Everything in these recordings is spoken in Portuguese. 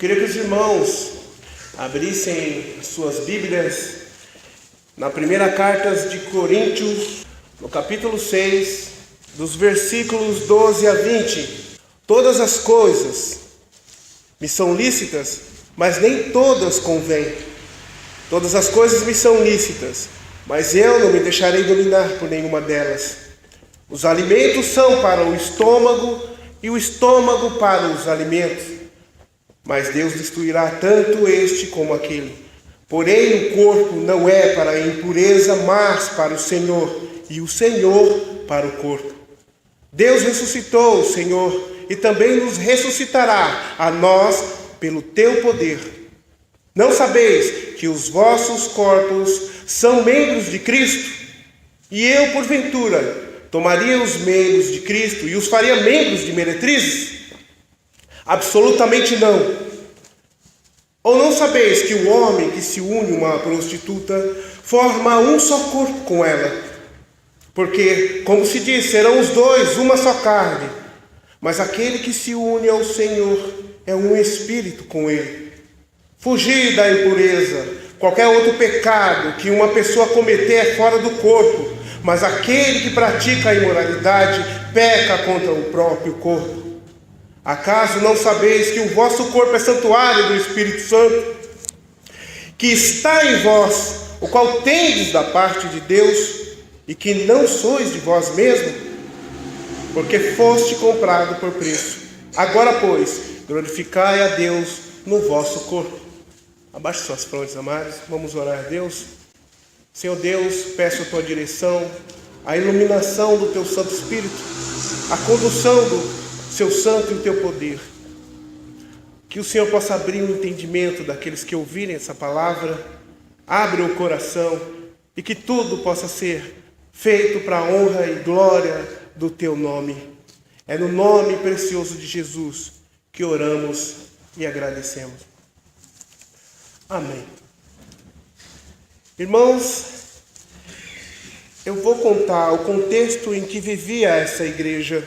queria que os irmãos abrissem suas Bíblias na primeira carta de Coríntios, no capítulo 6, dos versículos 12 a 20. Todas as coisas me são lícitas, mas nem todas convêm. Todas as coisas me são lícitas, mas eu não me deixarei dominar por nenhuma delas. Os alimentos são para o estômago e o estômago para os alimentos. Mas Deus destruirá tanto este como aquele. Porém, o corpo não é para a impureza, mas para o Senhor, e o Senhor para o corpo. Deus ressuscitou o Senhor e também nos ressuscitará a nós pelo teu poder. Não sabeis que os vossos corpos são membros de Cristo? E eu, porventura, tomaria os membros de Cristo e os faria membros de meretrizes? Absolutamente não. Ou não sabeis que o homem que se une a uma prostituta forma um só corpo com ela? Porque, como se diz, serão os dois uma só carne. Mas aquele que se une ao Senhor é um espírito com ele. Fugir da impureza. Qualquer outro pecado que uma pessoa cometer é fora do corpo. Mas aquele que pratica a imoralidade peca contra o próprio corpo. Acaso não sabeis que o vosso corpo é santuário do Espírito Santo, que está em vós, o qual tendes da parte de Deus, e que não sois de vós mesmos, porque foste comprado por preço. Agora, pois, glorificai a Deus no vosso corpo. Abaixe suas frontes, amados, vamos orar a Deus. Senhor Deus, peço a tua direção, a iluminação do teu Santo Espírito, a condução do seu santo e o teu poder. Que o Senhor possa abrir o entendimento daqueles que ouvirem essa palavra, abre o coração e que tudo possa ser feito para a honra e glória do teu nome. É no nome precioso de Jesus que oramos e agradecemos. Amém. Irmãos, eu vou contar o contexto em que vivia essa igreja,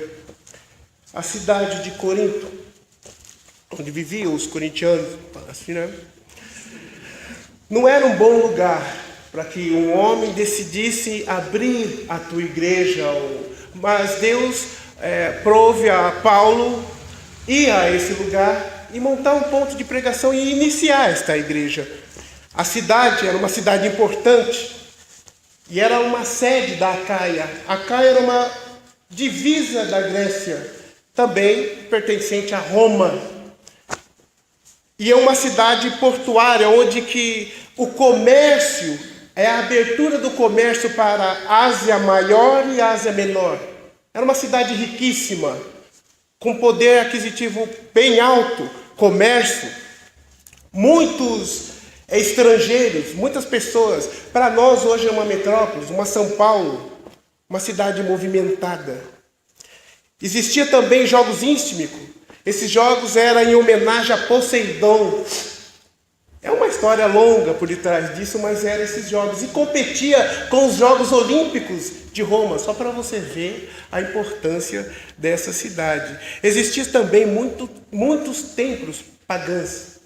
a cidade de Corinto, onde viviam os corintianos, assim, né? Não era um bom lugar para que um homem decidisse abrir a tua igreja, mas Deus prove a Paulo ir a esse lugar e montar um ponto de pregação e iniciar esta igreja. A cidade era uma cidade importante e era uma sede da Acaia. A Acaia era uma divisa da Grécia, também pertencente a Roma. E é uma cidade portuária, onde que o comércio, é a abertura do comércio para a Ásia Maior e a Ásia Menor. Era uma cidade riquíssima, com poder aquisitivo bem alto, comércio, muitos estrangeiros, muitas pessoas. Para nós hoje é uma metrópole, uma São Paulo, uma cidade movimentada. Existia também jogos ístmicos. Esses jogos eram em homenagem a Poseidon. É uma história longa por detrás disso, mas eram esses jogos. E competia com os Jogos Olímpicos de Roma, só para você ver a importância dessa cidade. Existiam também muitos templos pagãos.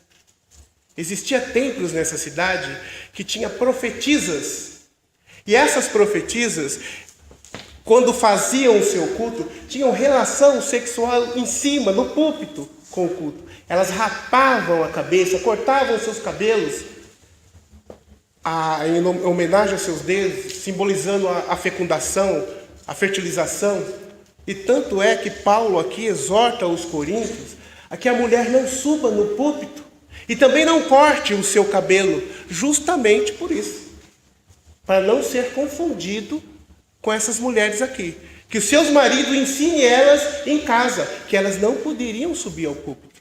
Existiam templos nessa cidade que tinha profetisas. E essas profetisas, quando faziam o seu culto, tinham relação sexual em cima, no púlpito, com o culto. Elas rapavam a cabeça, cortavam seus cabelos em homenagem aos seus deuses, simbolizando a fecundação, a fertilização. E tanto é que Paulo aqui exorta os coríntios a que a mulher não suba no púlpito e também não corte o seu cabelo, justamente por isso, para não ser confundido com essas mulheres aqui. Que os seus maridos ensinem elas em casa, que elas não poderiam subir ao púlpito.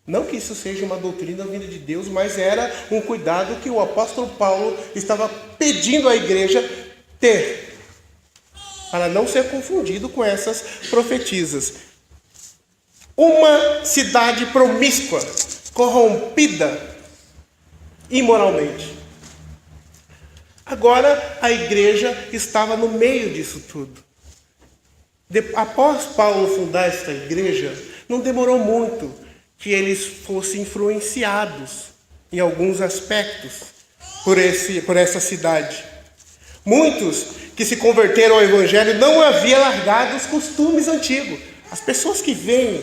Não que isso seja uma doutrina vinda de Deus, mas era um cuidado que o apóstolo Paulo estava pedindo à igreja ter, para não ser confundido com essas profetisas. Uma cidade promíscua, corrompida imoralmente. Agora a igreja estava no meio disso tudo. Após Paulo fundar esta igreja, não demorou muito que eles fossem influenciados em alguns aspectos por essa cidade. Muitos que se converteram ao Evangelho não haviam largado os costumes antigos. As pessoas que vêm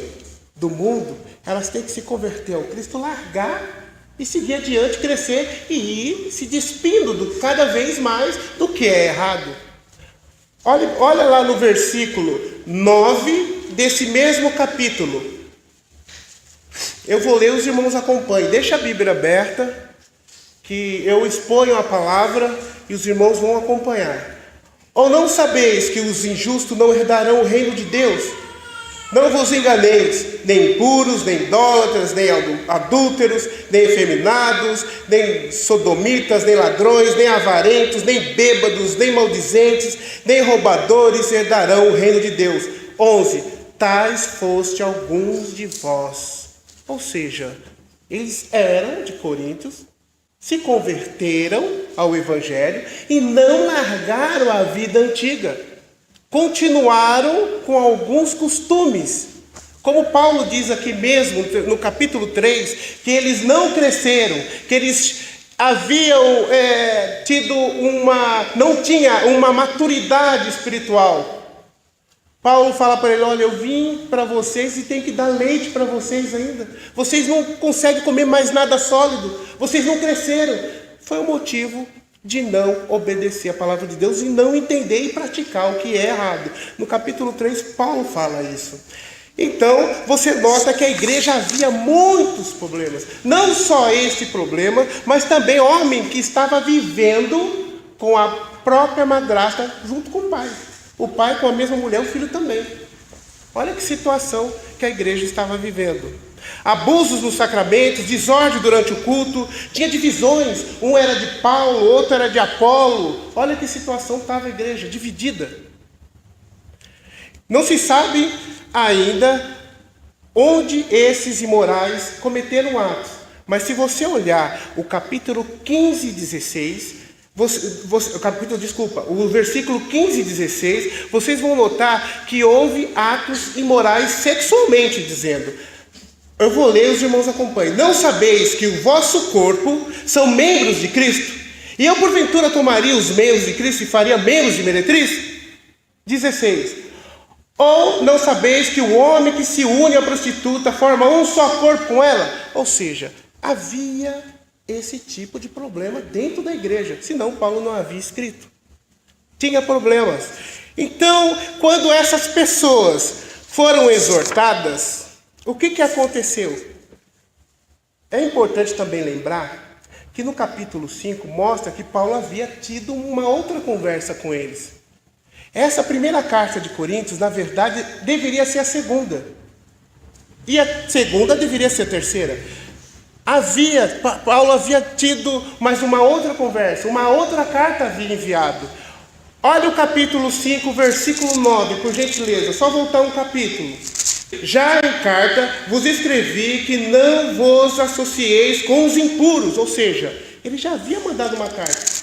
do mundo, elas têm que se converter ao Cristo, largar e seguir adiante, crescer e ir se despindo cada vez mais do que é errado. Olha lá no versículo 9 desse mesmo capítulo. Eu vou ler, os irmãos acompanhem. Deixa a Bíblia aberta, que eu exponho a palavra e os irmãos vão acompanhar. Ou não sabeis que os injustos não herdarão o reino de Deus? Não vos enganeis, nem impuros, nem idólatras, nem adúlteros, nem efeminados, nem sodomitas, nem ladrões, nem avarentos, nem bêbados, nem maldizentes, nem roubadores herdarão o reino de Deus. 11. Tais foste alguns de vós. Ou seja, eles eram de Coríntios, se converteram ao Evangelho e não largaram a vida antiga. Continuaram com alguns costumes. Como Paulo diz aqui mesmo, no capítulo 3, que eles não cresceram, que eles haviam não tinha uma maturidade espiritual. Paulo fala para ele, olha, eu vim para vocês e tenho que dar leite para vocês ainda. Vocês não conseguem comer mais nada sólido. Vocês não cresceram. Foi o motivo de não obedecer a palavra de Deus e não entender e praticar o que é errado. No capítulo 3, Paulo fala isso. Então, você nota que a igreja havia muitos problemas. Não só esse problema, mas também homem que estava vivendo com a própria madrasta junto com o pai. O pai com a mesma mulher, o filho também. Olha que situação que a igreja estava vivendo. Abusos nos sacramentos, desordem durante o culto, tinha divisões, um era de Paulo, outro era de Apolo. Olha que situação estava a igreja, dividida. Não se sabe ainda onde esses imorais cometeram atos. Mas se você olhar o capítulo 15 e 16, o versículo 15 e 16, vocês vão notar que houve atos imorais sexualmente, dizendo... Eu vou ler, os irmãos acompanhem. Não sabeis que o vosso corpo são membros de Cristo? E eu, porventura, tomaria os membros de Cristo e faria membros de meretriz? 16. Ou não sabeis que o homem que se une à prostituta forma um só corpo com ela? Ou seja, havia esse tipo de problema dentro da igreja. Senão Paulo não havia escrito. Tinha problemas. Então, quando essas pessoas foram exortadas, o que aconteceu? É importante também lembrar que no capítulo 5 mostra que Paulo havia tido uma outra conversa com eles. Essa primeira carta de Coríntios, na verdade, deveria ser a segunda. E a segunda deveria ser a terceira. Paulo havia tido mais uma outra conversa, uma outra carta havia enviado. Olha o capítulo 5, versículo 9, por gentileza, só voltar um capítulo. Já em carta vos escrevi que não vos associeis com os impuros, ou seja, ele já havia mandado uma carta.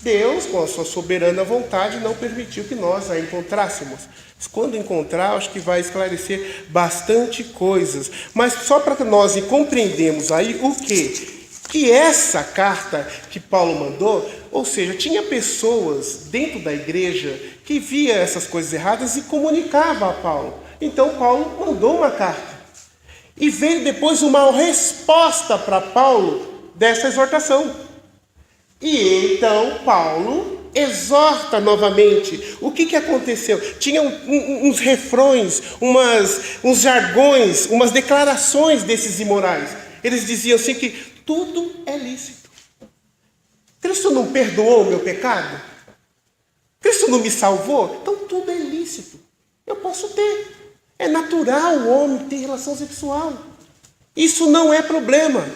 Deus, com a sua soberana vontade, não permitiu que nós a encontrássemos. Mas quando encontrar, acho que vai esclarecer bastante coisas. Mas só para que nós compreendemos aí o quê? Que essa carta que Paulo mandou, ou seja, tinha pessoas dentro da igreja que via essas coisas erradas e comunicava a Paulo. Então Paulo mandou uma carta. E veio depois uma resposta para Paulo dessa exortação. E então Paulo exorta novamente. O que aconteceu? Tinha uns refrões, uns jargões, umas declarações desses imorais. Eles diziam assim que tudo é lícito. Cristo não perdoou o meu pecado? Cristo não me salvou? Então tudo é lícito. Eu posso ter. É natural o homem ter relação sexual. Isso não é problema.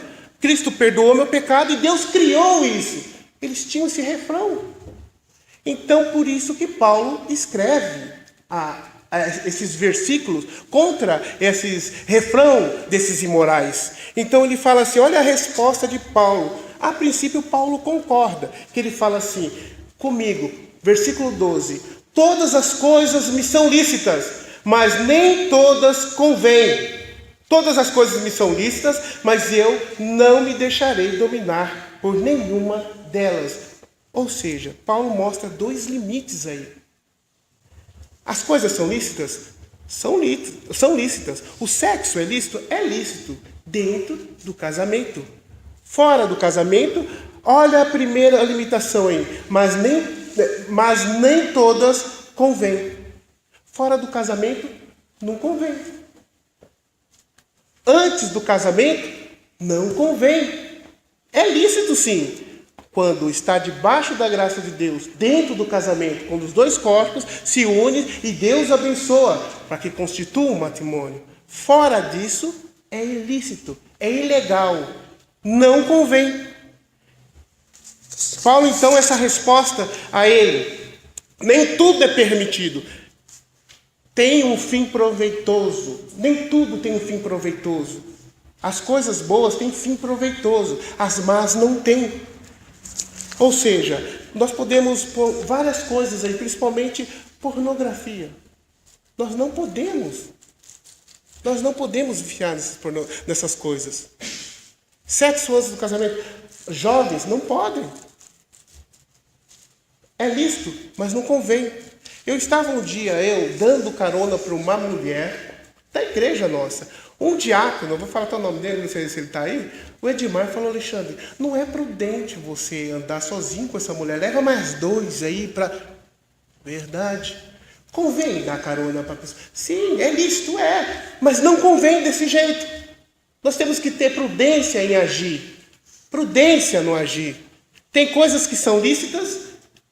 Cristo perdoou meu pecado e Deus criou isso. Eles tinham esse refrão. Então, por isso que Paulo escreve esses versículos contra esses refrão desses imorais. Então, ele fala assim, olha a resposta de Paulo. A princípio, Paulo concorda, que ele fala assim, comigo, versículo 12, todas as coisas me são lícitas, mas nem todas convêm. Todas as coisas me são lícitas, mas eu não me deixarei dominar por nenhuma delas. Ou seja, Paulo mostra dois limites aí. As coisas são lícitas? São lícitas. O sexo é lícito? É lícito, dentro do casamento. Fora do casamento, olha a primeira limitação aí. Mas nem todas convém. Fora do casamento, não convém. Antes do casamento, não convém. É lícito sim. Quando está debaixo da graça de Deus, dentro do casamento, quando os dois corpos se unem e Deus abençoa para que constitua um matrimônio. Fora disso, é ilícito, é ilegal, não convém. Paulo, então, essa resposta a ele: nem tudo é permitido. Tem um fim proveitoso. Nem tudo tem um fim proveitoso. As coisas boas têm fim proveitoso, as más não têm. Ou seja, nós podemos pôr várias coisas aí, principalmente pornografia. Nós não podemos enfiar nessas coisas. Sexo antes do casamento. Jovens não podem. É lícito, mas não convém. Eu estava um dia, dando carona para uma mulher da igreja nossa. Um diácono, eu vou falar até o nome dele, não sei se ele está aí. O Edmar falou: Alexandre, não é prudente você andar sozinho com essa mulher. Leva mais dois aí para... Verdade. Convém dar carona para a pessoa. Sim, é lícito, mas não convém desse jeito. Nós temos que ter prudência em agir. Prudência no agir. Tem coisas que são lícitas,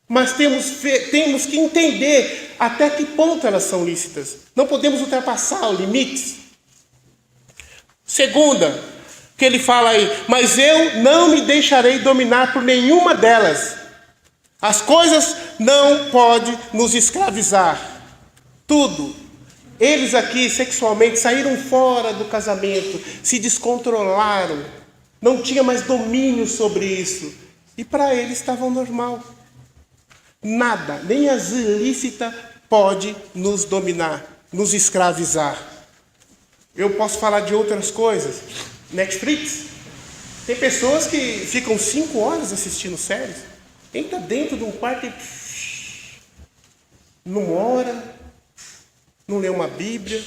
mas temos que entender até que ponto elas são lícitas. Não podemos ultrapassar os limites. Segunda, que ele fala aí: mas eu não me deixarei dominar por nenhuma delas. As coisas não podem nos escravizar. Tudo. Eles aqui sexualmente saíram fora do casamento, se descontrolaram, não tinha mais domínio sobre isso. E para eles estava normal. Nada, nem as ilícitas pode nos dominar, nos escravizar. Eu posso falar de outras coisas. Netflix. Tem pessoas que ficam 5 horas assistindo séries. Entra dentro de um quarto e não ora, não lê uma Bíblia,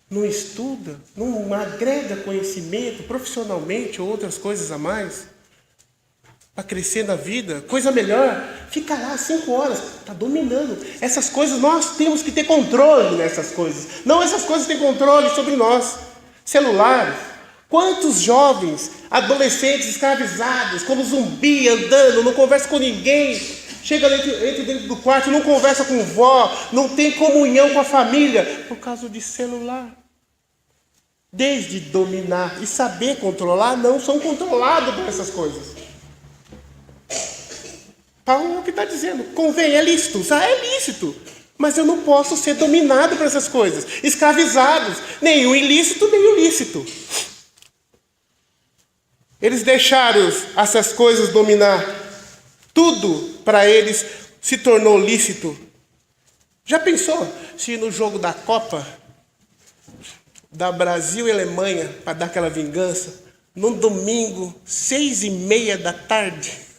não estuda, não agrega conhecimento profissionalmente ou outras coisas a mais para crescer na vida. Coisa melhor, fica lá 5 horas, está dominando. Essas coisas, nós temos que ter controle nessas coisas. Não essas coisas têm controle sobre nós. Celulares. Quantos jovens, adolescentes escravizados, como zumbi, andando, não conversa com ninguém, chega dentro do quarto, não conversa com vó, não tem comunhão com a família, por causa de celular. Desde dominar e saber controlar, não são controlados por essas coisas. Paulo é o que está dizendo. Convém, é lícito. É lícito. Mas eu não posso ser dominado por essas coisas. Escravizados. Nem o ilícito, nem o lícito. Eles deixaram essas coisas dominar. Tudo para eles se tornou lícito. Já pensou se no jogo da Copa, da Brasil e Alemanha, para dar aquela vingança, num domingo, 6:30 da tarde...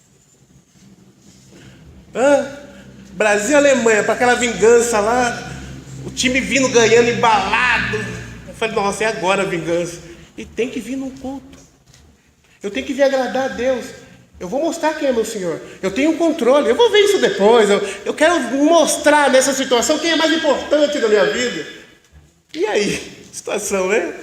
Brasil e Alemanha, para aquela vingança lá, o time vindo ganhando, embalado. Eu falei: nossa, é agora a vingança. E tem que vir num culto. Eu tenho que vir agradar a Deus. Eu vou mostrar quem é meu Senhor. Eu tenho controle. Eu vou ver isso depois. Eu quero mostrar nessa situação quem é mais importante na minha vida. E aí? Situação, né?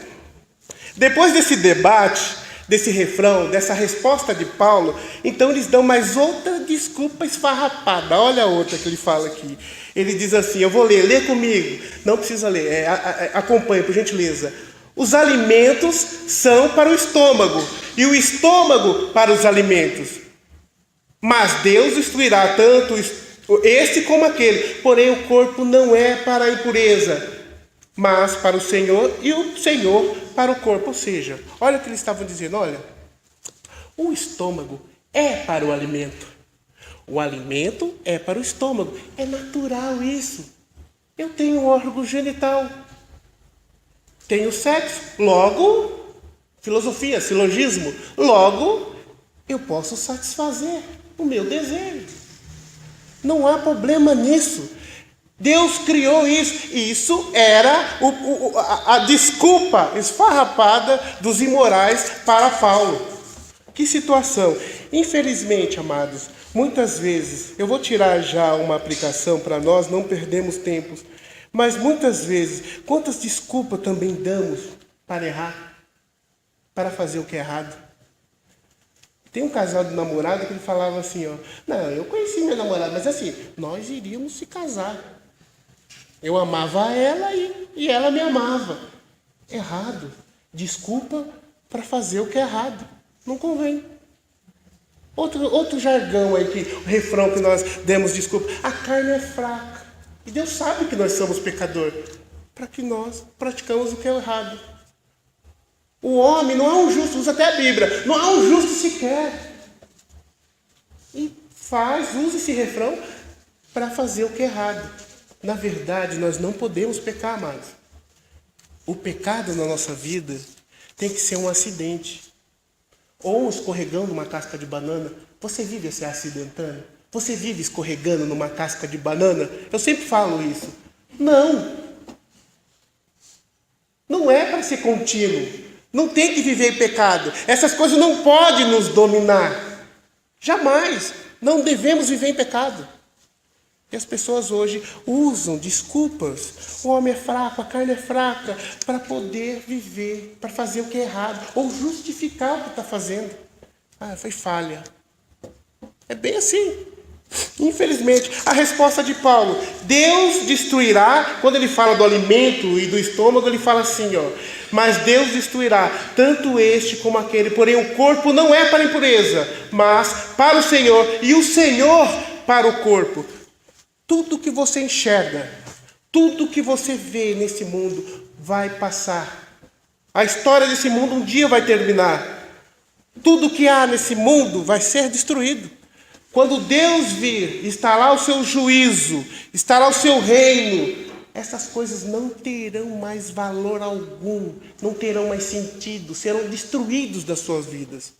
Depois desse debate, desse refrão, dessa resposta de Paulo, então eles dão mais outra desculpa esfarrapada. Olha a outra que ele fala aqui. Ele diz assim, eu vou ler, lê comigo. Não precisa ler, acompanhe, por gentileza. Os alimentos são para o estômago, e o estômago para os alimentos. Mas Deus instruirá tanto este como aquele. Porém, o corpo não é para a impureza, mas para o Senhor, e o Senhor para o corpo. Ou seja, olha o que eles estavam dizendo, olha, o estômago é para o alimento. O alimento é para o estômago. É natural isso. Eu tenho um órgão genital. tenho sexo, logo, filosofia, silogismo, logo eu posso satisfazer o meu desejo. Não há problema nisso. Deus criou isso. Isso era a desculpa esfarrapada dos imorais para Paulo. Que situação. Infelizmente, amados, muitas vezes, eu vou tirar já uma aplicação para nós não perdermos tempo, mas muitas vezes, quantas desculpas também damos para errar, para fazer o que é errado. Tem um casal de namorado que ele falava assim, ó, não, eu conheci minha namorada, mas assim, nós iríamos se casar. Eu amava ela e ela me amava. Errado. Desculpa para fazer o que é errado. Não convém. Outro jargão aí, o refrão que nós demos desculpa. A carne é fraca. E Deus sabe que nós somos pecadores. Para que nós praticamos o que é errado. O homem não há um justo, usa até a Bíblia. Não há um justo sequer. E usa esse refrão para fazer o que é errado. Na verdade, nós não podemos pecar, amados. O pecado na nossa vida tem que ser um acidente. Ou um escorregão numa casca de banana. Você vive se acidentando? Você vive escorregando numa casca de banana? Eu sempre falo isso. Não. Não é para ser contínuo. Não tem que viver em pecado. Essas coisas não podem nos dominar. Jamais. Não devemos viver em pecado. E as pessoas hoje usam desculpas. O homem é fraco, a carne é fraca, para poder viver, para fazer o que é errado, ou justificar o que está fazendo. Ah, foi falha. É bem assim. Infelizmente, a resposta de Paulo, Deus destruirá, quando ele fala do alimento e do estômago, ele fala assim, ó, mas Deus destruirá tanto este como aquele, porém o corpo não é para a impureza, mas para o Senhor, e o Senhor para o corpo. Tudo que você enxerga, tudo que você vê nesse mundo vai passar. A história desse mundo um dia vai terminar. Tudo que há nesse mundo vai ser destruído. Quando Deus vir, estará o seu juízo, estará o seu reino, essas coisas não terão mais valor algum, não terão mais sentido, serão destruídos das suas vidas.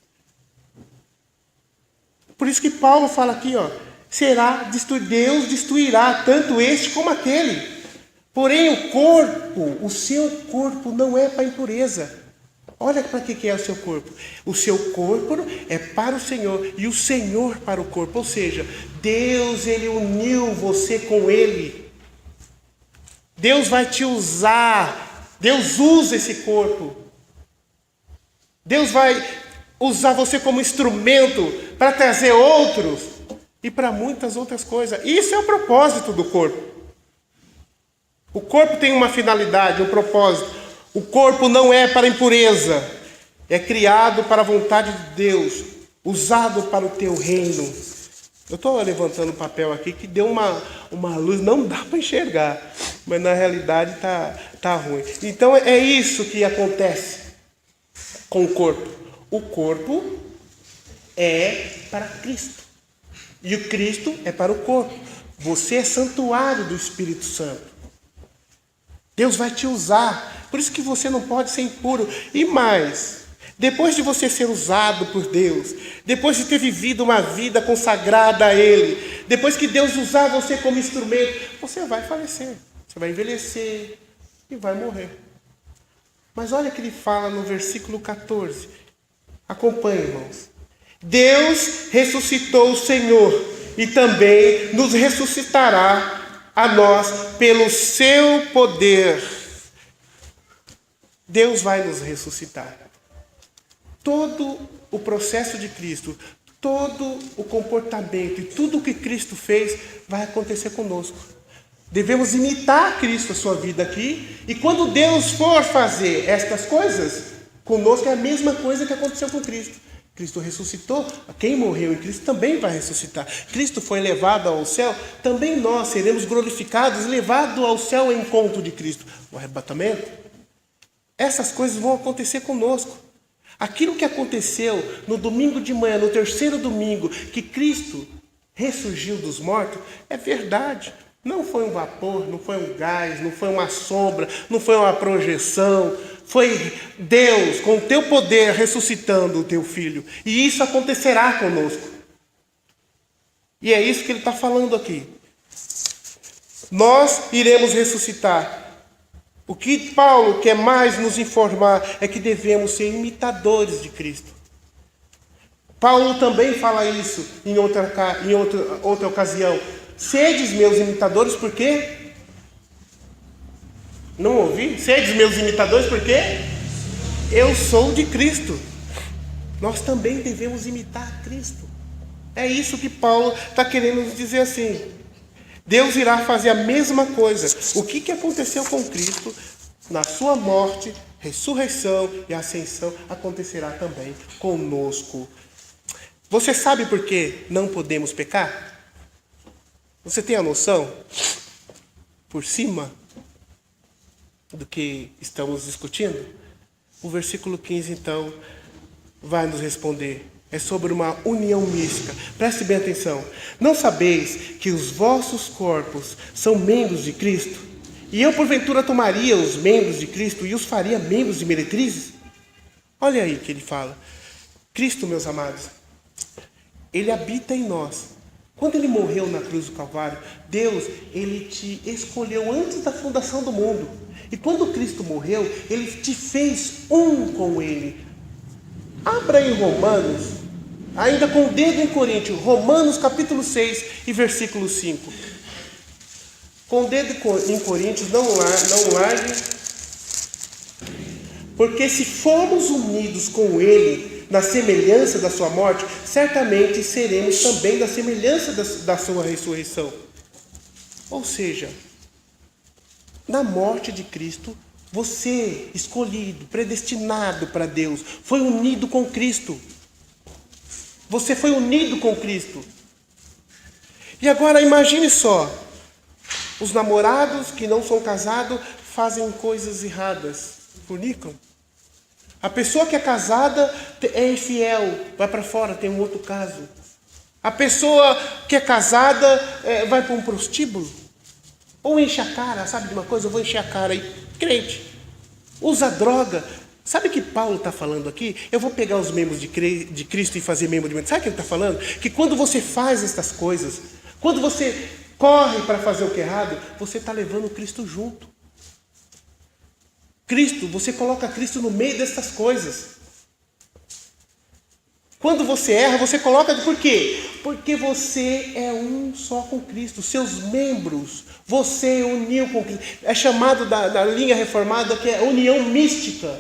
Por isso que Paulo fala aqui, ó, Deus destruirá tanto este como aquele. Porém o seu corpo não é para a impureza. Olha para que é o seu corpo. O seu corpo é para o Senhor e o Senhor para o corpo. Ou seja, Deus, Ele uniu você com Ele. Deus vai te usar. Deus usa esse corpo. Deus vai usar você como instrumento para trazer outros. E para muitas outras coisas. Isso é o propósito do corpo. O corpo tem uma finalidade, um propósito. O corpo não é para impureza. É criado para a vontade de Deus. Usado para o teu reino. Eu estou levantando o papel aqui que deu uma luz. Não dá para enxergar. Mas na realidade tá ruim. Então é isso que acontece com o corpo. O corpo é para Cristo. E o Cristo é para o corpo. Você é santuário do Espírito Santo. Deus vai te usar. Por isso que você não pode ser impuro. E mais, depois de você ser usado por Deus, depois de ter vivido uma vida consagrada a Ele, depois que Deus usar você como instrumento, você vai falecer. Você vai envelhecer e vai morrer. Mas olha o que ele fala no versículo 14. Acompanhe, irmãos. Deus ressuscitou o Senhor e também nos ressuscitará a nós pelo seu poder. Deus vai nos ressuscitar. Todo o processo de Cristo, todo o comportamento e tudo o que Cristo fez vai acontecer conosco. Devemos imitar Cristo, a sua vida aqui, e quando Deus for fazer estas coisas, conosco é a mesma coisa que aconteceu com Cristo. Cristo ressuscitou, quem morreu em Cristo também vai ressuscitar. Cristo foi levado ao céu, também nós seremos glorificados, levados ao céu em encontro de Cristo. O arrebatamento, essas coisas vão acontecer conosco. Aquilo que aconteceu no domingo de manhã, no terceiro domingo, que Cristo ressurgiu dos mortos, é verdade. Não foi um vapor, não foi um gás, não foi uma sombra, não foi uma projeção. Foi Deus, com o teu poder, ressuscitando o teu filho. E isso acontecerá conosco. E é isso que ele está falando aqui. Nós iremos ressuscitar. O que Paulo quer mais nos informar é que devemos ser imitadores de Cristo. Paulo também fala isso em outra ocasião. Sedes meus imitadores, por quê? Não ouvi? Sedes meus imitadores, por quê? Eu sou de Cristo. Nós também devemos imitar Cristo. É isso que Paulo está querendo nos dizer assim. Deus irá fazer a mesma coisa. O que aconteceu com Cristo, na sua morte, ressurreição e ascensão, acontecerá também conosco. Você sabe por que não podemos pecar? Você tem a noção? Por cima do que estamos discutindo? O versículo 15, então, vai nos responder. É sobre uma união mística. Preste bem atenção. Não sabeis que os vossos corpos são membros de Cristo? E eu, porventura, tomaria os membros de Cristo e os faria membros de meretrizes? Olha aí que ele fala. Cristo, meus amados, ele habita em nós. Quando ele morreu na cruz do Calvário, Deus, ele te escolheu antes da fundação do mundo. E quando Cristo morreu, ele te fez um com ele. Abra em Romanos, ainda com o dedo em Coríntios, Romanos capítulo 6 e versículo 5. Com o dedo em Coríntios, não largue, porque se formos unidos com ele na semelhança da sua morte, certamente seremos também da semelhança da sua ressurreição. Ou seja, na morte de Cristo, você, escolhido, predestinado para Deus, foi unido com Cristo. Você foi unido com Cristo. E agora imagine só, os namorados que não são casados fazem coisas erradas, fornicam. A pessoa que é casada é infiel, vai para fora, tem um outro caso. A pessoa que é casada vai para um prostíbulo. Ou enche a cara, sabe de uma coisa? Eu vou encher a cara aí. Crente, usa droga. Sabe o que Paulo está falando aqui? Eu vou pegar os membros de Cristo e fazer membro de Cristo. Sabe o que ele está falando? Que quando você faz estas coisas, quando você corre para fazer o que é errado, você está levando Cristo junto. Cristo, você coloca Cristo no meio dessas coisas. Quando você erra, você coloca... Por quê? Porque você é um só com Cristo. Seus membros, você uniu com Cristo. É chamado da linha reformada que é união mística.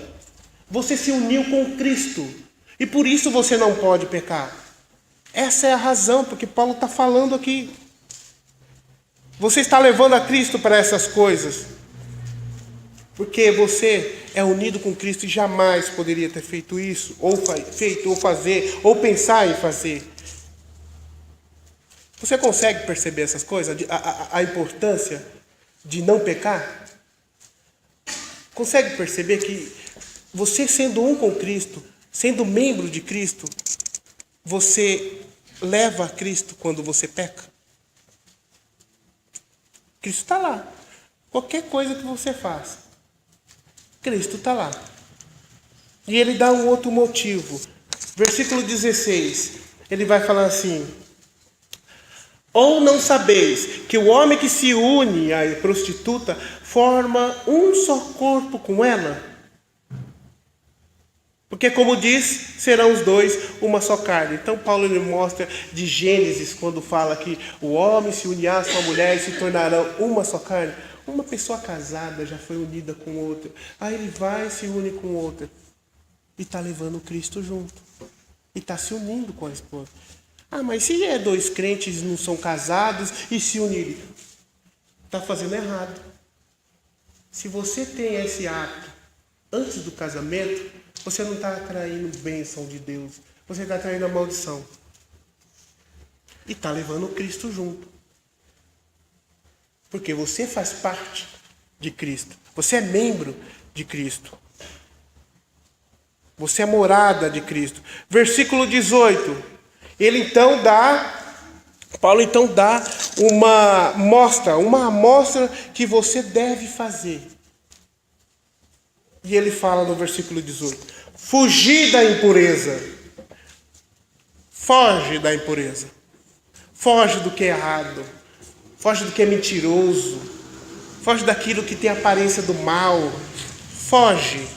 Você se uniu com Cristo. E por isso você não pode pecar. Essa é a razão porque Paulo está falando aqui. Você está levando a Cristo para essas coisas. Porque você é unido com Cristo e jamais poderia ter feito isso, ou fazer, ou pensar em fazer. Você consegue perceber essas coisas? A importância de não pecar? Consegue perceber que você sendo um com Cristo, sendo membro de Cristo, você leva a Cristo quando você peca? Cristo está lá. Qualquer coisa que você faça, Cristo está lá. E ele dá um outro motivo. Versículo 16. Ele vai falar assim: ou não sabeis que o homem que se une à prostituta forma um só corpo com ela? Porque como diz, serão os dois uma só carne. Então Paulo ele mostra de Gênesis, quando fala que o homem se unirá à sua mulher e se tornarão uma só carne. Uma pessoa casada já foi unida com outra. Aí ele vai e se une com outra. E está levando Cristo junto. E está se unindo com a esposa. Ah, mas se dois crentes não são casados e se unirem? Está fazendo errado. Se você tem esse ato antes do casamento, você não está atraindo bênção de Deus. Você está atraindo a maldição. E está levando Cristo junto. Porque você faz parte de Cristo. Você é membro de Cristo. Você é morada de Cristo. Versículo 18. Ele então dá Paulo então dá uma amostra que você deve fazer. E ele fala no versículo 18: fugir da impureza. Foge da impureza. Foge do que é errado. Foge do que é mentiroso. Foge daquilo que tem aparência do mal. Foge.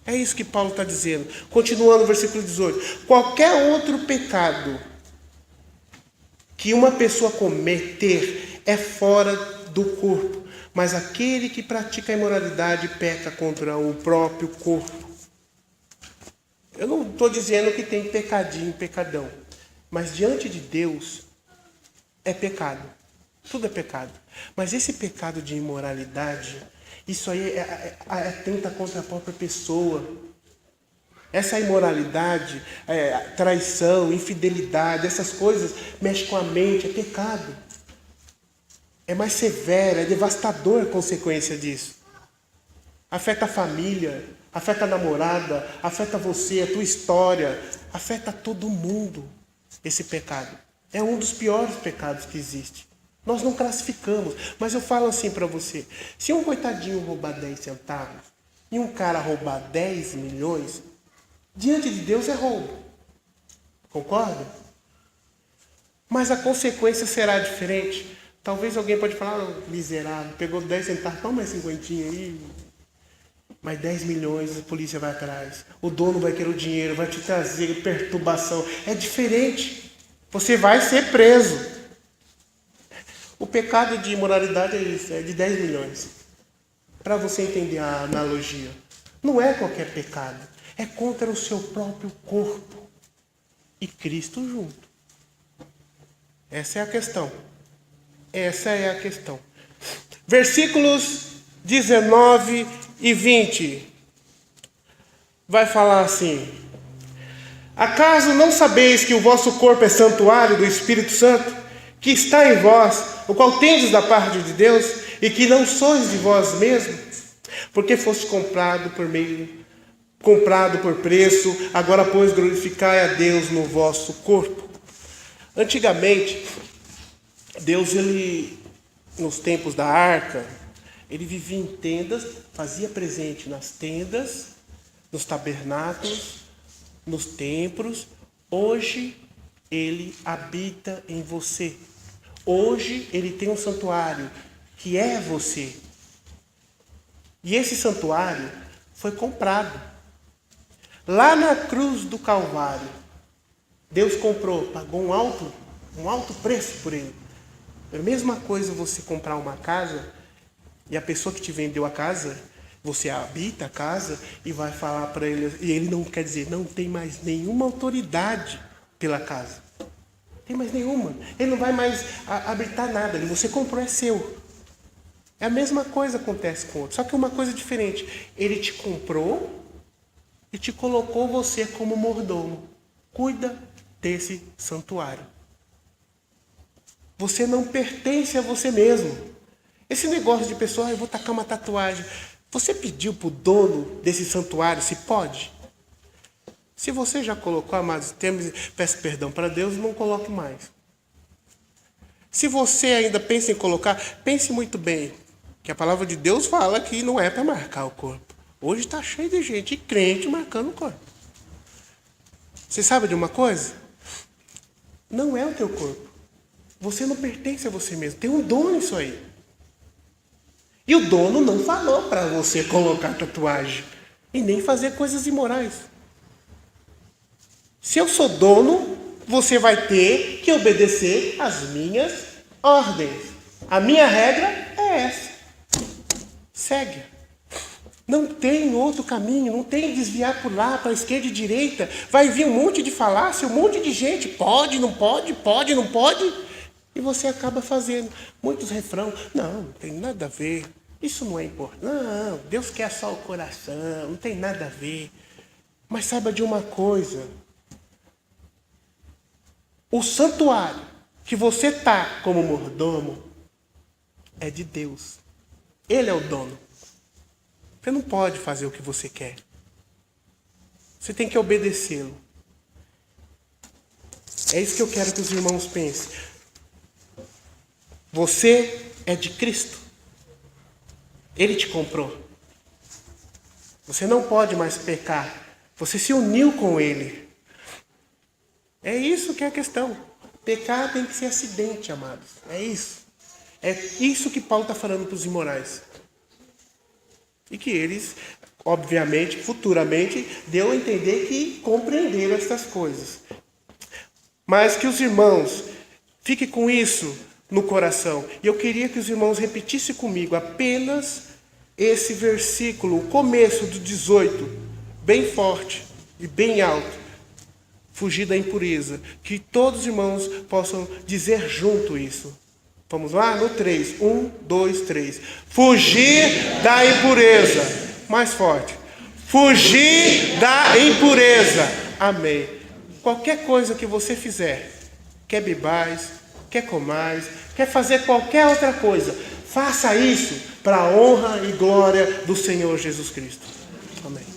É isso que Paulo está dizendo. Continuando no versículo 18. Qualquer outro pecado que uma pessoa cometer é fora do corpo. Mas aquele que pratica a imoralidade peca contra o próprio corpo. Eu não estou dizendo que tem pecadinho, pecadão. Mas diante de Deus é pecado. Tudo é pecado. Mas esse pecado de imoralidade, isso aí atenta contra a própria pessoa. Essa imoralidade, traição, infidelidade, essas coisas mexem com a mente, é pecado. É mais severo, é devastador a consequência disso. Afeta a família, afeta a namorada, afeta você, a tua história, afeta todo mundo esse pecado. É um dos piores pecados que existe. Nós não classificamos, mas eu falo assim para você. Se um coitadinho roubar 10 centavos e um cara roubar 10 milhões, diante de Deus é roubo. Concorda? Mas a consequência será diferente. Talvez alguém pode falar, miserável, pegou 10 centavos, toma mais 50 aí. Mas 10 milhões a polícia vai atrás. O dono vai querer o dinheiro, vai te trazer perturbação. É diferente. Você vai ser preso. O pecado de imoralidade é isso, é de 10 milhões. Para você entender a analogia. Não é qualquer pecado. É contra o seu próprio corpo. E Cristo junto. Essa é a questão. Essa é a questão. Versículos 19 e 20. Vai falar assim: acaso não sabeis que o vosso corpo é santuário do Espírito Santo, que está em vós, o qual tendes da parte de Deus, e que não sois de vós mesmos? Porque foste comprado por preço, agora pois glorificai a Deus no vosso corpo. Antigamente, Deus, nos tempos da arca, ele vivia em tendas, fazia presente nas tendas, nos tabernáculos, nos templos. Hoje, ele habita em você. Hoje, ele tem um santuário, que é você. E esse santuário foi comprado. Lá na cruz do Calvário, Deus comprou, pagou um alto preço por ele. É a mesma coisa você comprar uma casa e a pessoa que te vendeu a casa, você habita a casa e vai falar para ele, e ele não quer dizer, não tem mais nenhuma autoridade pela casa. Não tem mais nenhuma. Ele não vai mais habitar nada. Você comprou, é seu. É a mesma coisa que acontece com outro, só que uma coisa diferente. Ele te comprou e te colocou você como mordomo. Cuida desse santuário. Você não pertence a você mesmo. Esse negócio de pessoa, eu vou tacar uma tatuagem. Você pediu para o dono desse santuário se pode? Se você já colocou, amados, peço perdão para Deus, não coloque mais. Se você ainda pensa em colocar, pense muito bem. Que a palavra de Deus fala que não é para marcar o corpo. Hoje está cheio de gente crente marcando o corpo. Você sabe de uma coisa? Não é o teu corpo. Você não pertence a você mesmo. Tem um dono nisso aí. E o dono não falou para você colocar tatuagem. E nem fazer coisas imorais. Se eu sou dono, você vai ter que obedecer às minhas ordens. A minha regra é essa. Segue. Não tem outro caminho, não tem desviar por lá, para a esquerda e direita. Vai vir um monte de falácia, um monte de gente. Pode, não pode, pode, não pode. E você acaba fazendo muitos refrãos. Não tem nada a ver. Isso não é importante. Não, Deus quer só o coração, não tem nada a ver. Mas saiba de uma coisa. O santuário que você está como mordomo é de Deus. Ele é o dono. Você não pode fazer o que você quer. Você tem que obedecê-lo. É isso que eu quero que os irmãos pensem. Você é de Cristo. Ele te comprou. Você não pode mais pecar. Você se uniu com Ele. É isso que é a questão. Pecar tem que ser acidente, amados. É isso. É isso que Paulo está falando para os imorais. E que eles, obviamente, futuramente, deu a entender que compreenderam estas coisas. Mas que os irmãos fiquem com isso no coração. E eu queria que os irmãos repetissem comigo apenas esse versículo, o começo do 18, bem forte e bem alto. Fugir da impureza. Que todos os irmãos possam dizer junto isso. Vamos lá? No 3. 1, 2, 3. Fugir da impureza. Mais forte. Fugir da impureza. Amém. Qualquer coisa que você fizer, quer bebais, quer comais, quer fazer qualquer outra coisa, faça isso para a honra e glória do Senhor Jesus Cristo. Amém.